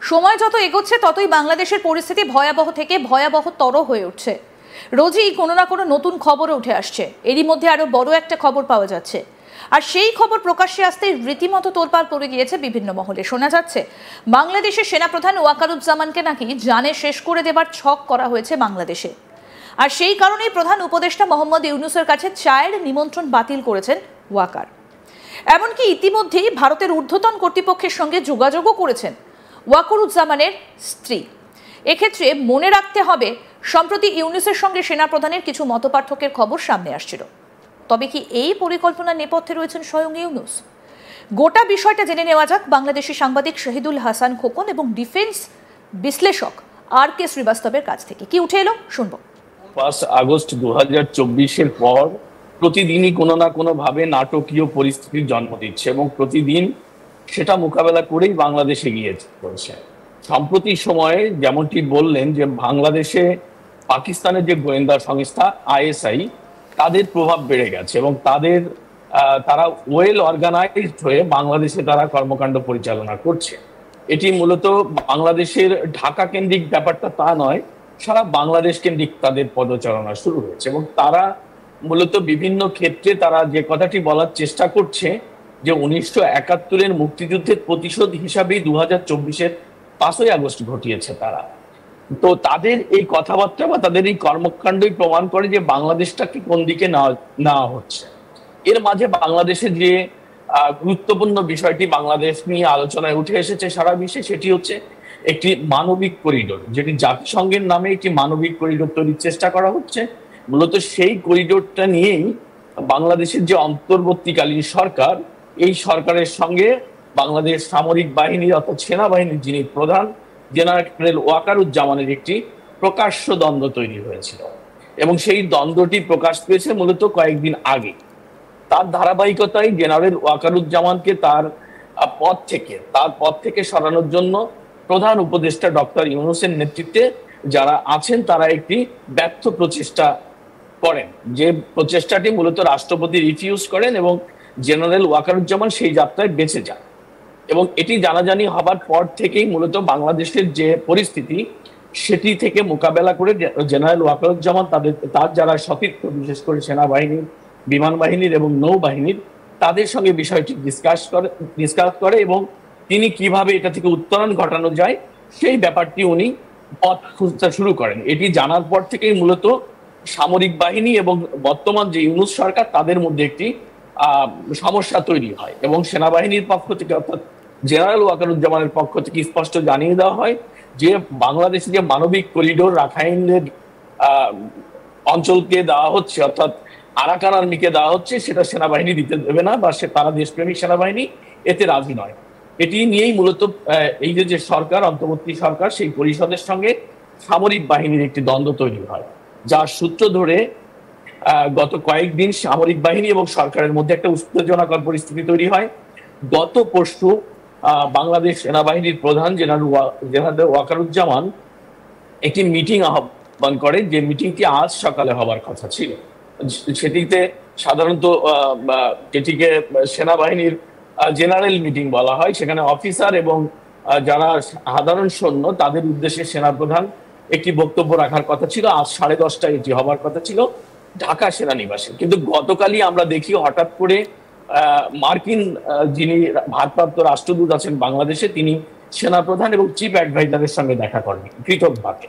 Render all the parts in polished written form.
সময় যত এগোচ্ছে ততই বাংলাদেশের পরিস্থিতি ভয়াবহ থেকে ভয়াবহতর হয়ে উঠছে। রোজই কোনো না কোনো নতুন খবর উঠে আসছে। এরই মধ্যে আরো বড় একটা খবর পাওয়া যাচ্ছে, আর সেই খবর প্রকাশ্যে আসতেই রীতিমতো তোলপাড় পড়ে গিয়েছে বিভিন্ন মহলে। শোনা যাচ্ছে বাংলাদেশের সেনাপ্রধান ওয়াকারুজ্জামানকে নাকি জানে শেষ করে দেবার ছক করা হয়েছে বাংলাদেশে, আর সেই কারণেই প্রধান উপদেষ্টা মোহাম্মদ ইউনূসের কাছে চায়ের নিমন্ত্রণ বাতিল করেছেন ওয়াকার। এমনকি ইতিমধ্যেই ভারতের ঊর্ধ্বতন কর্তৃপক্ষের সঙ্গে যোগাযোগও করেছেন ওয়াকারুজ্জামানের স্ত্রী। এক্ষেত্রে মনে রাখতে হবে, সম্প্রতি ইউনূসের সঙ্গে সেনাপ্রধানের কিছু মতপার্থক্যের খবর সামনে আসছিল। তবে কি এই পরিকল্পনার নেপথ্যে রয়েছেন স্বয়ং ইউনূস? গোটা বিষয়টা জেনে নেওয়া যাক সাংবাদিক শহীদুল হাসান খোকন এবং ডিফেন্স বিশ্লেষক আর.কে. শ্রীবাস্তবের কাছ থেকে। কি উঠে এলো শুনবো। 5 আগস্ট 2024-এর পর প্রতিদিনই কোনো না কোনো ভাবে নাটকীয় পরিস্থিতির জন্ম দিচ্ছে এবং প্রতিদিন সেটা মোকাবেলা করেই বাংলাদেশ এগিয়ে চলছে। সাম্প্রতিক সময়ে যেমনটি বললেন যে বাংলাদেশে পাকিস্তানের যে গোয়েন্দা সংস্থা ISI তাদের প্রভাব বেড়ে গেছে এবং তারা ওয়েল অর্গানাইজড হয়ে বাংলাদেশে তারা কর্মকাণ্ড পরিচালনা করছে। এটি মূলত বাংলাদেশের ঢাকা কেন্দ্রিক ব্যাপারটা তা নয়, সারা বাংলাদেশ কেন্দ্রিক তাদের পদচারণা শুরু হয়েছে এবং তারা মূলত বিভিন্ন ক্ষেত্রে তারা যে কথাটি বলার চেষ্টা করছে যে 1971-এর মুক্তিযুদ্ধের প্রতিশোধ হিসাবেই 2024-এর 5ই আগস্ট ঘটিয়েছে তারা। তো তাদের এই কথাবার্তা বা তাদের এই কর্মকাণ্ডই প্রমাণ করে যে বাংলাদেশটাকে কোন দিকে নেওয়া হচ্ছে। এর মাঝে বাংলাদেশের যে গুরুত্বপূর্ণ বিষয়টি বাংলাদেশ নিয়ে আলোচনায় উঠে এসেছে সারা বিশ্বে, সেটি হচ্ছে একটি মানবিক করিডোর, যেটি জাতিসংঘের নামে একটি মানবিক করিডোর তৈরির চেষ্টা করা হচ্ছে। মূলত সেই করিডোরটা নিয়েই বাংলাদেশের যে অন্তর্বর্তীকালীন সরকার, এই সরকারের সঙ্গে বাংলাদেশ সামরিক বাহিনীর অর্থাৎ সেনাবাহিনীর যিনি প্রধান জেনারেল ওয়াকারুজ্জামানের একটি প্রকাশ্য দ্বন্দ্ব তৈরি হয়েছিল এবং সেই দ্বন্দ্বটি প্রকাশ পেয়েছে মূলত কয়েকদিন আগে। তার ধারাবাহিকতায় জেনারেল ওয়াকারুজ্জামানকে তার পদ থেকে সরানোর জন্য প্রধান উপদেষ্টা ডক্টর ইউনূসের নেতৃত্বে যারা আছেন তারা একটি ব্যর্থ প্রচেষ্টা করেন, যে প্রচেষ্টাটি মূলত রাষ্ট্রপতি রিফিউজ করেন এবং জেনারেল ওয়াকারুজ্জামান সেই যাত্রায় বেঁচে যান। এবং এটি জানাজানি হবার পর থেকেই মূলত বাংলাদেশের যে পরিস্থিতি সেটি থেকে মোকাবেলা করে জেনারেল ওয়াকারুজ্জামান তার যারা সতীর্থ, বিশেষ করে সেনাবাহিনীর, বিমান বাহিনীর এবং নৌবাহিনীর, তাদের সঙ্গে বিষয়টি ডিসকাস করে এবং তিনি কিভাবে এটা থেকে উত্তরণ ঘটানো যায় সেই ব্যাপারটি উনি পথ খুঁজতে শুরু করেন। এটি জানার পর থেকেই মূলত সামরিক বাহিনী এবং বর্তমান যে ইউনূস সরকার তাদের মধ্যে একটি সমস্যা তৈরি হয় এবং সেনাবাহিনীর পক্ষ থেকে অর্থাৎ জেনারেল ওয়াকারুজ্জামানের পক্ষ থেকে স্পষ্ট জানিয়ে দেওয়া হয় যে বাংলাদেশে যে মানবিক করিডোর রাখাইনের অঞ্চলকে দেওয়া হচ্ছে অর্থাৎ আরাকান আর্মিকে দেওয়া হচ্ছে, সেটা সেনাবাহিনী দিতে দেবে না বা তারা দেশপ্রেমিক সেনাবাহিনী এতে রাজি নয়। এটি নিয়েই মূলত এই যে সরকার, অন্তর্বর্তী সরকার, সেই পরিষদের সঙ্গে সামরিক বাহিনীর একটি দ্বন্দ্ব তৈরি হয়, যার সূত্র ধরে গত কয়েকদিন সামরিক বাহিনী এবং সরকারের মধ্যে একটা উত্তেজনাকর পরিস্থিতি তৈরি হয়। গত পরশু বাংলাদেশ সেনাবাহিনীর প্রধান জেনারেল ওয়াকারুজ্জামান একটি মিটিং আহ্বান করে, যে মিটিংটি আজ সকালে হবার কথা ছিল। সেটিতে সাধারণত যেটিকে সেনাবাহিনীর জেনারেল মিটিং বলা হয়, সেখানে অফিসার এবং যারা সাধারণ সৈন্য তাদের উদ্দেশ্যে সেনাপ্রধান একটি বক্তব্য রাখার কথা ছিল। আজ 10:30টায় এটি হবার কথা ছিল ঢাকা সেনানিবাসে। কিন্তু গতকালই আমরা দেখি হঠাৎ করে মার্কিন যিনি ভারপ্রাপ্ত রাষ্ট্রদূত আছেন বাংলাদেশে, তিনি সেনাপ্রধান এবং চিফ অ্যাডভাইজারের সঙ্গে দেখা করেন পৃথকভাবে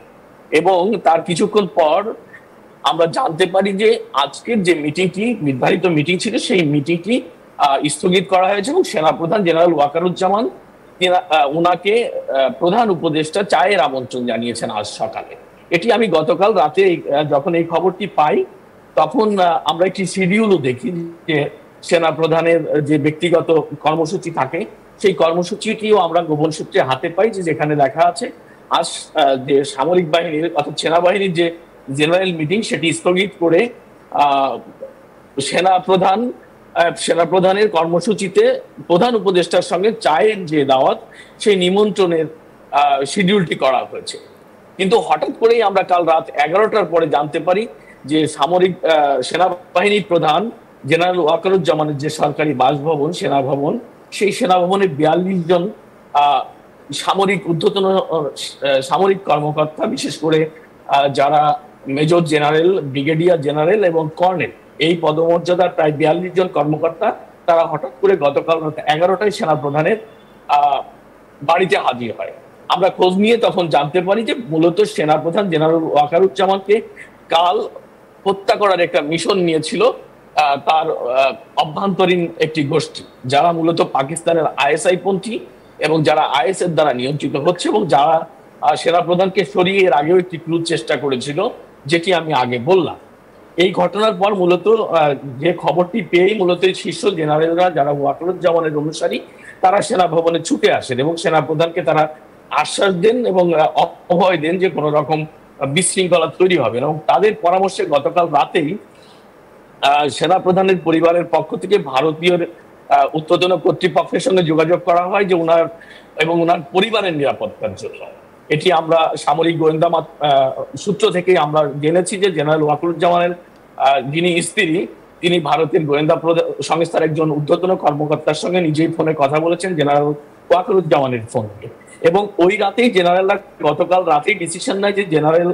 এবং তার কিছুক্ষণ পর আমরা জানতে পারি যে আজকের যে মিটিংটি নির্ধারিত মিটিং ছিল সেই মিটিংটি স্থগিত করা হয়েছে এবং সেনাপ্রধান জেনারেল ওয়াকারুজ্জামান ওনাকে প্রধান উপদেষ্টা চায়ের আমন্ত্রণ জানিয়েছেন আজ সকালে। এটি আমি গতকাল রাতে যখন এই খবরটি পাই তখন আমরা একটি শিডিউলও দেখি যে সেনাপ্রধানের যে ব্যক্তিগত কর্মসূচি থাকে সেই কর্মসূচিটিও আমরা গোপন সূত্রে হাতে পাই, যেখানে লেখা আছে আজ যে সামরিক বাহিনীর অর্থাৎ সেনাবাহিনীর যে জেনারেল মিটিং সেটি স্থগিত করে সেনাপ্রধানের কর্মসূচিতে প্রধান উপদেষ্টার সঙ্গে চায়ের যে দাওয়াত সেই নিমন্ত্রণের শিডিউলটি করা হয়েছে। কিন্তু হঠাৎ করেই আমরা কাল রাত 11টার পরে জানতে পারি যে সেনাবাহিনী প্রধান জেনারেল ওয়াকারুজ্জামানের যে সরকারি বাসভবন সেনাভবন, সেই সেনাভবনে 42 জন সামরিক ঊর্ধ্বতন সামরিক কর্মকর্তা, বিশেষ করে যারা মেজর জেনারেল, ব্রিগেডিয়ার জেনারেল এবং কর্নেল, এই পদমর্যাদার প্রায় 42 জন কর্মকর্তা তারা হঠাৎ করে গতকাল রাত 11টায় সেনাপ্রধানের বাড়িতে হাজির হয়। আমরা খোঁজ নিয়ে তখন জানতে পারি যে মূলত সেনাপ্রধান জেনারেল ওয়াকারুজ্জামানকে কাল হত্যা করার একটা মিশন নিয়েছিল তার অভ্যন্তরীণ একটি গোষ্ঠী, যারা মূলত পাকিস্তানের আইএসআই পন্থী এবং যারা আইএস এর দ্বারা নিয়ন্ত্রিত হচ্ছে, এবং যারা সেনাপ্রধানকে সরিয়ে এর আগেও একটি ক্রুজ চেষ্টা করেছিল, যেটি আমি আগে বললাম। এই ঘটনার পর মূলত যে খবরটি পেয়েই মূলত শীর্ষ জেনারেলরা, যারা ওয়াকারুজ্জামানের অনুসারী, তারা সেনা ভবনে ছুটে আসেন এবং সেনাপ্রধানকে তারা আশ্বাস দেন এবং অভয় দেন যে কোনো রকম বিশৃঙ্খলা তৈরি হবে। এবং তাদের পরামর্শে গতকাল রাতেই সেনাপ্রধানের পরিবারের পক্ষ থেকে ভারতীয় ঊর্ধ্বতন কর্তৃপক্ষের সঙ্গে যোগাযোগ করা হয় যে ওনার এবং ওনার পরিবারের নিরাপত্তার জন্য। এটি আমরা সামরিক গোয়েন্দা সূত্র থেকে আমরা জেনেছি যে জেনারেল ওয়াকারুজ্জামানের যিনি স্ত্রী, তিনি ভারতের গোয়েন্দা সংস্থার একজন ঊর্ধ্বতন কর্মকর্তার সঙ্গে নিজেই ফোনে কথা বলেছেন, জেনারেল ওয়াকারুজ্জামানের ফোনে। এবং ওই রাতেই জেনারেলরা গতকাল রাতেই ডিসিশন নেয় যে জেনারেল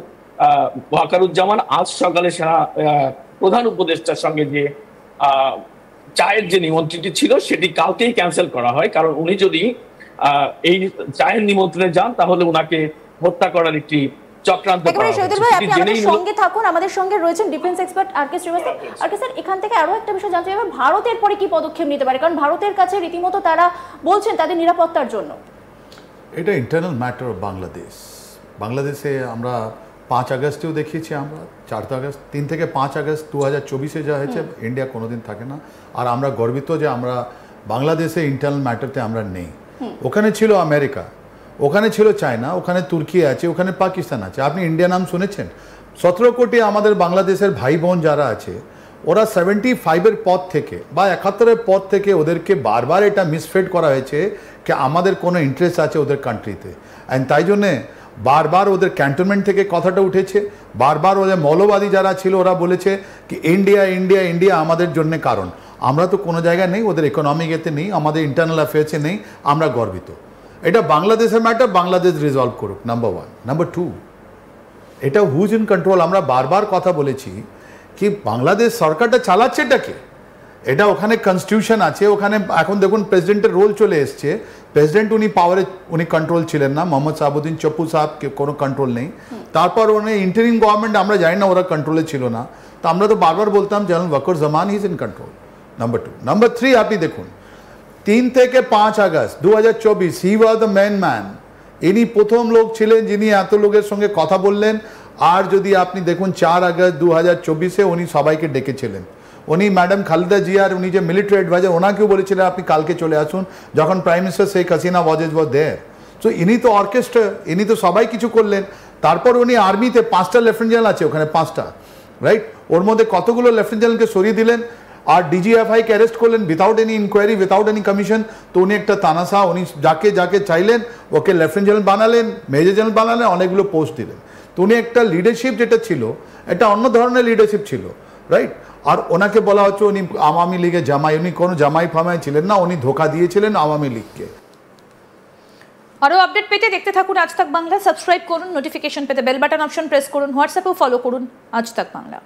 ওয়াকারুজ্জামান আজ সকালে সেনা প্রধান উপদেষ্টার সঙ্গে যে চায়ের যে নিমন্ত্রণটি ছিল সেটি কালকেই ক্যান্সেল করা হয়, কারণ উনি যদি এই চায়ের নিমন্ত্রণে যান তাহলে ওনাকে হত্যা করার একটি চক্রান্ত করা হবে। আমাদের সঙ্গে থাকুন, আমাদের সঙ্গে রয়েছেন defence expert R K. Srivastava. R K. Sir, এখান থেকে আরো একটা বিষয় জানতে চাইব, ভারতের পরে কি পদক্ষেপ নিতে পারে, কারণ ভারতের কাছে রীতিমতো তারা বলছেন তাদের নিরাপত্তার জন্য। এটা ইন্টারনাল ম্যাটার অফ বাংলাদেশ। বাংলাদেশে আমরা 5 আগস্টেও দেখিয়েছি, আমরা 4 আগস্ট 3 থেকে 5 আগস্ট 2024-এ যা হয়েছে, ইন্ডিয়া কোনোদিন থাকে না। আর আমরা গর্বিত যে আমরা বাংলাদেশে ইন্টারনাল ম্যাটারতে আমরা নেই। ওখানে ছিল আমেরিকা, ওখানে ছিল চায়না, ওখানে তুর্কি আছে, ওখানে পাকিস্তান আছে। আপনি ইন্ডিয়া নাম শুনেছেন? 17 কোটি আমাদের বাংলাদেশের ভাই বোন যারা আছে, ওরা 75-এর পর থেকে বা 71-এর পর থেকে ওদেরকে বারবার এটা মিসফেড করা হয়েছে যে আমাদের কোনো ইন্টারেস্ট আছে ওদের কান্ট্রিতে। অ্যান্ড তাই জন্যে বারবার ওদের ক্যান্টনমেন্ট থেকে কথাটা উঠেছে, বারবার ওদের মৌলবাদী যারা ছিল ওরা বলেছে কি ইন্ডিয়া ইন্ডিয়া ইন্ডিয়া আমাদের জন্য। কারণ আমরা তো কোনো জায়গায় নেই, ওদের ইকোনমিক এতে নেই, আমাদের ইন্টারনাল অ্যাফেয়ার্সে নেই, আমরা গর্বিত। এটা বাংলাদেশের ম্যাটার, বাংলাদেশ রিজলভ করুক, নাম্বার 1। নাম্বার 2, এটা হুজ ইন কন্ট্রোল। আমরা বারবার কথা বলেছি কি বাংলাদেশ সরকারটা চালাচ্ছে এটাকে, এটা ওখানে কনস্টিটিউশন আছে, ওখানে এখন দেখুন প্রেসিডেন্টের রোল চলে এসছে। প্রেসিডেন্ট উনি পাওয়ারে উনি কন্ট্রোল ছিলেন না, মোহাম্মদ সাহাবুদ্দিন চপ্পু সাহেবকে কোনো কন্ট্রোল নেই। তারপর উনি ইন্টারিম গভর্নমেন্ট, আমরা জানি না ওরা কন্ট্রোলে ছিল না, তো আমরা তো বারবার বলতাম general Waker-Uz-Zaman is in control. Number 2। Number 3, আপনি দেখুন 3 থেকে 5 August 2024 he was the main man. ইনি প্রথম লোক ছিলেন যিনি এত লোকের সঙ্গে কথা বললেন। আর যদি আপনি দেখুন 4 আগস্ট 2024-এ উনি সবাইকে ডেকেছিলেন। উনি ম্যাডাম খালেদা জিয়ার উনি যে মিলিটারি অ্যাডভাইজার, ওনাকেও বলেছিলেন আপনি কালকে চলে আসুন, যখন প্রাইম মিনিস্টার শেখ হাসিনা ওয়াজ দেয়ার। সো ইনি তো অর্কেস্ট্রা, ইনি তো সবাই কিছু করলেন। তারপর উনি আর্মিতে 5টা লেফটেন্যান্ট জেনারেল আছে ওখানে, 5টা, রাইট? ওর মধ্যে কতগুলো লেফটেন্যান্ট জেনারেলকে সরিয়ে দিলেন আর ডিজিএফআইকে অ্যারেস্ট করলেন without any inquiry, without any commission. তো উনি একটা তানাশা, উনি যাকে যাকে চাইলেন ওকে লেফটেন্যান্ট জেনারেল বানালেন, মেজর জেনারেল বানালেন, অনেকগুলো পোস্ট দিলেন। তো উনি একটা লিডারশিপ যেটা ছিল এটা অন্য ধরনের লিডারশিপ ছিল, রাইট? আর ওনাকে বলা হচ্ছে উনি আওয়ামী লীগের জামাই, উনি কোনো জামাই ফামাই ছিলেন না, উনি ধোকা দিয়েছিলেন আওয়ামী লীগকে। আরো আপডেট পেতে দেখতে থাকুন আজ তাক বাংলা, সাবস্ক্রাইব করুন, নোটিফিকেশন পেতে বেল বাটন অপশন প্রেস করুন, হোয়াটসঅ্যাপেও ফলো করুন আজ তাক বাংলা।